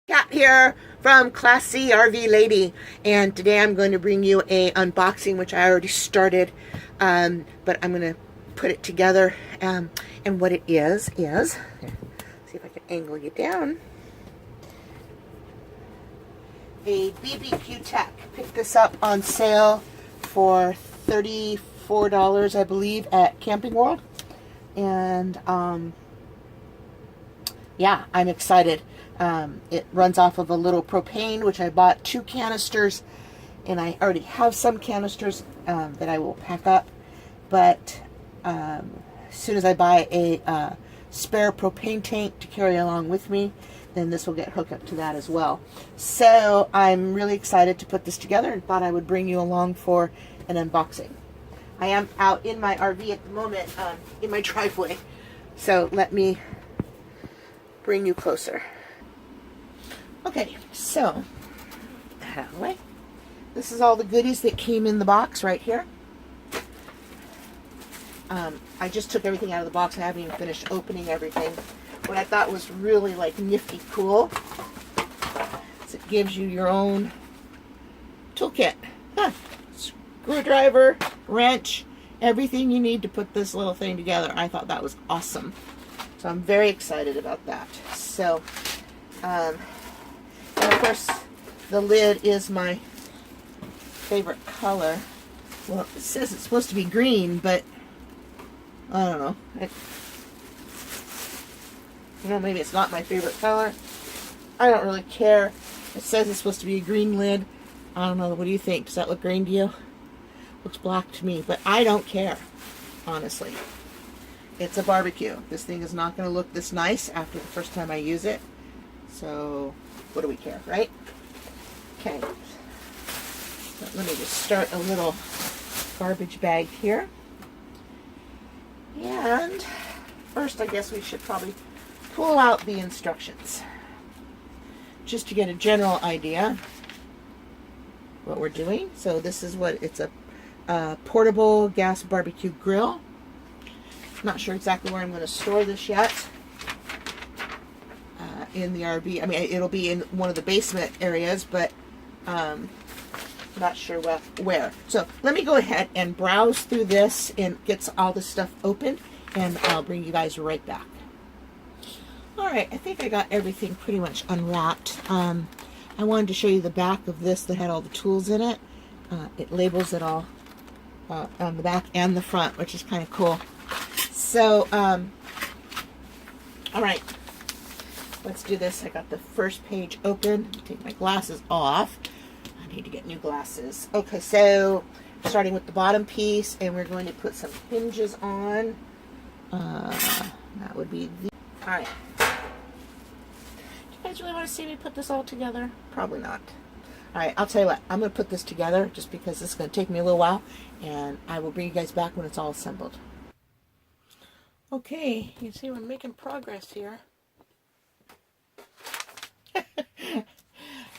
Kat here from Class C RV Lady, and today I'm going to bring you a unboxing, which I already started, but I'm going to put it together. And what it is see if I can angle you down. A BBQTEK. Picked this up on sale for $34, I believe, at Camping World, and yeah, I'm excited. It runs off of a little propane, which I bought 2 canisters, and I already have some canisters that I will pack up. But as soon as I buy a spare propane tank to carry along with me, then this will get hooked up to that as well. So I'm really excited to put this together and thought I would bring you along for an unboxing. I am out in my RV at the moment, in my driveway. So let me bring you closer. Okay, so that out of the way. This is all the goodies that came in the box right here. I just took everything out of the box. I haven't even finished opening everything. What I thought was really like nifty cool is it gives you your own toolkit. Screwdriver, wrench, everything you need to put this little thing together. I thought that was awesome. So I'm very excited about that. So, and of course, the lid is my favorite color. Well, it says it's supposed to be green, but I don't know. Maybe it's not my favorite color. I don't really care. It says it's supposed to be a green lid. I don't know. What do you think? Does that look green to you? Looks black to me, but I don't care, honestly. It's a barbecue. This thing is not going to look this nice after the first time I use it. So, what do we care, right? Okay. So let me just start a little garbage bag here. And first, I guess we should probably pull out the instructions, just to get a general idea what we're doing. So this is what it's a portable gas barbecue grill. Not sure exactly where I'm going to store this yet in the RV. I mean, it'll be in one of the basement areas, but not sure where. So let me go ahead and browse through this and get all this stuff open, and I'll bring you guys right back. Alright, I think I got everything pretty much unwrapped. I wanted to show you the back of this that had all the tools in it. It labels it all on the back and the front, which is kind of cool. So, alright, let's do this. I got the first page open. Take my glasses off. I need to get new glasses. Okay, so starting with the bottom piece, and we're going to put some hinges on. That would be the... Alright. Do you guys really want to see me put this all together? Probably not. Alright, I'll tell you what. I'm going to put this together just because this is going to take me a little while, and I will bring you guys back when it's all assembled. Okay, you see we're making progress here.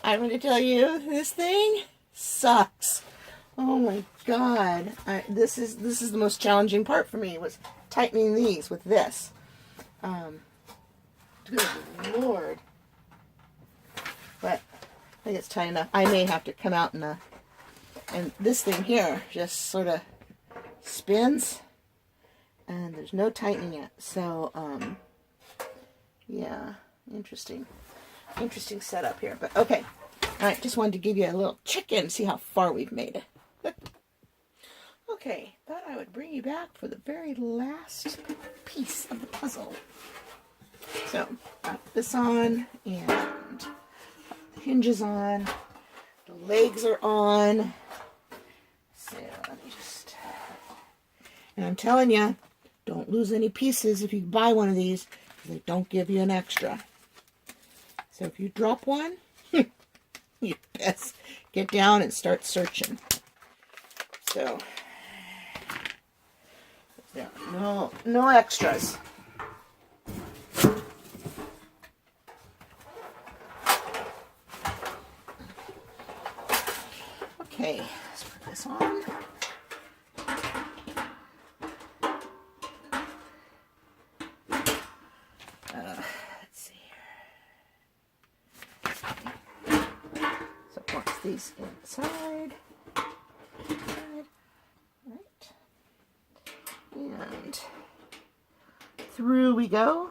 I'm going to tell you, this thing sucks. Oh my god. This is the most challenging part for me, was tightening these with this. Good Lord. But I think it's tight enough. I may have to come out and this thing here just sort of spins. And there's no tightening it. So, yeah, interesting setup here. But okay, all right, just wanted to give you a little check-in, see how far we've made it. Okay, thought I would bring you back for the very last piece of the puzzle. So, got this on, and the hinges on, the legs are on. So, let me just, and I'm telling you, don't lose any pieces if you buy one of these, because they don't give you an extra. So if you drop one, you best get down and start searching. So, there are no extras. Okay, let's put this on. Let's see here. these inside. Right. And through we go.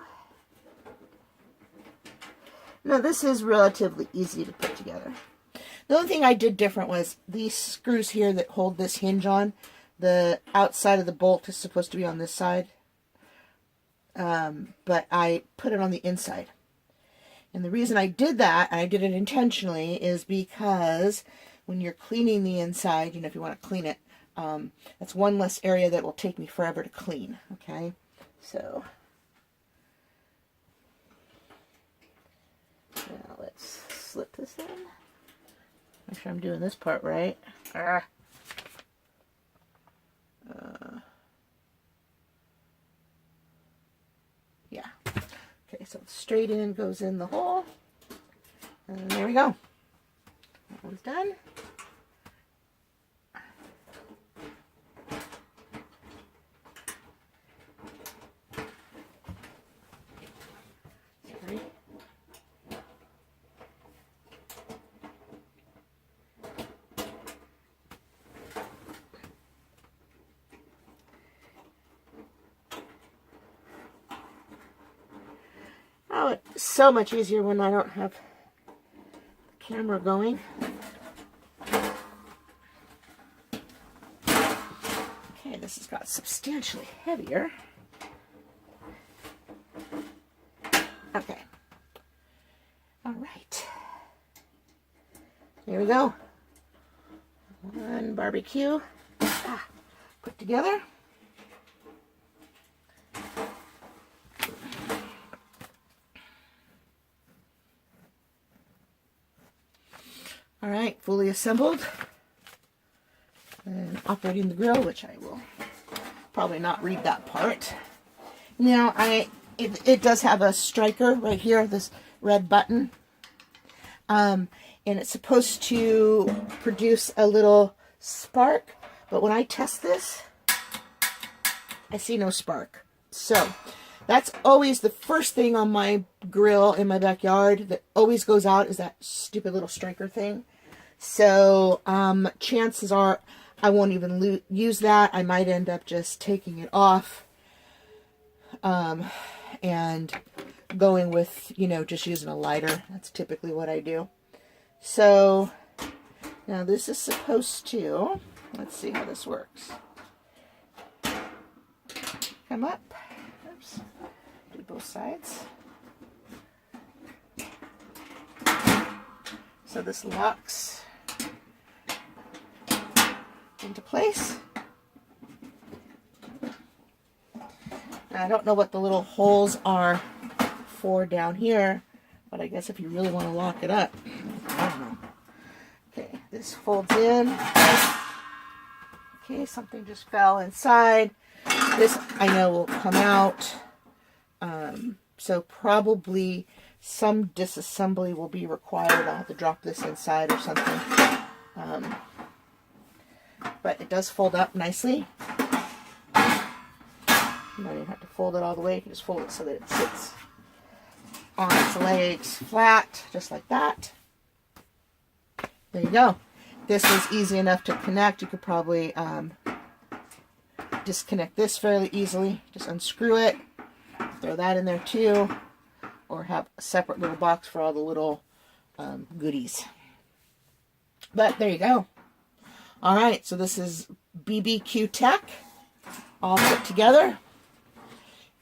Now this is relatively easy to put together. The only thing I did different was these screws here that hold this hinge on, the outside of the bolt is supposed to be on this side, but I put it on the inside. And the reason I did that, and I did it intentionally, is because when you're cleaning the inside, you know, if you want to clean it, that's one less area that will take me forever to clean, okay? So, now let's slip this in. Make sure I'm doing this part right. Yeah. Okay, so straight in goes in the hole. And there we go. That one's done. Sorry. Oh, it's so much easier when I don't have the camera going. Okay, this has got substantially heavier. Okay. All right. There we go. One barbecue put together. All right, fully assembled and operating the grill, which I will probably not read that part. Now, it does have a striker right here, this red button, and it's supposed to produce a little spark, but when I test this, I see no spark. So that's always the first thing on my grill in my backyard that always goes out, is that stupid little striker thing. So chances are I won't even use that. I might end up just taking it off and going with, you know, just using a lighter. That's typically what I do. So now this is supposed to, let's see how this works. Come up. Oops. Do both sides. So this locks into place. Now, I don't know what the little holes are for down here, but I guess if you really want to lock it up, I don't know. Okay, this folds in. Okay, something just fell inside. This I know will come out. So probably some disassembly will be required. I'll have to drop this inside or something. But it does fold up nicely. You don't even have to fold it all the way. You can just fold it so that it sits on its legs flat, just like that. There you go. This was easy enough to connect. You could probably disconnect this fairly easily. Just unscrew it. Throw that in there too. Or have a separate little box for all the little goodies. But there you go. All right, so this is BBQTEK all put together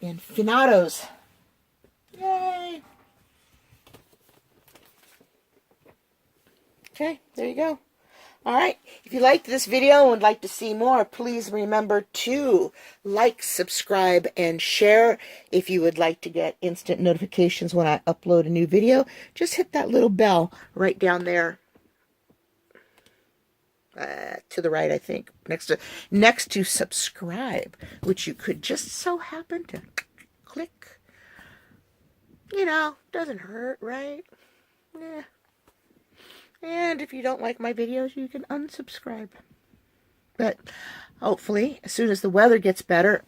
in finados. Yay! Okay, there you go. All right, if you liked this video and would like to see more, please remember to like, subscribe, and share. If you would like to get instant notifications when I upload a new video, just hit that little bell right down there to the right, I think, next to subscribe, which you could just so happen to click. You know, doesn't hurt, right? Yeah. And if you don't like my videos, you can unsubscribe. But hopefully, as soon as the weather gets better,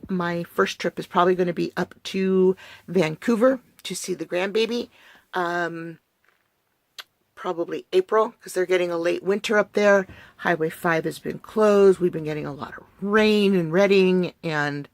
my first trip is probably going to be up to Vancouver to see the grandbaby. probably April because they're getting a late winter up there. Highway 5 has been closed. We've been getting a lot of rain in Redding, and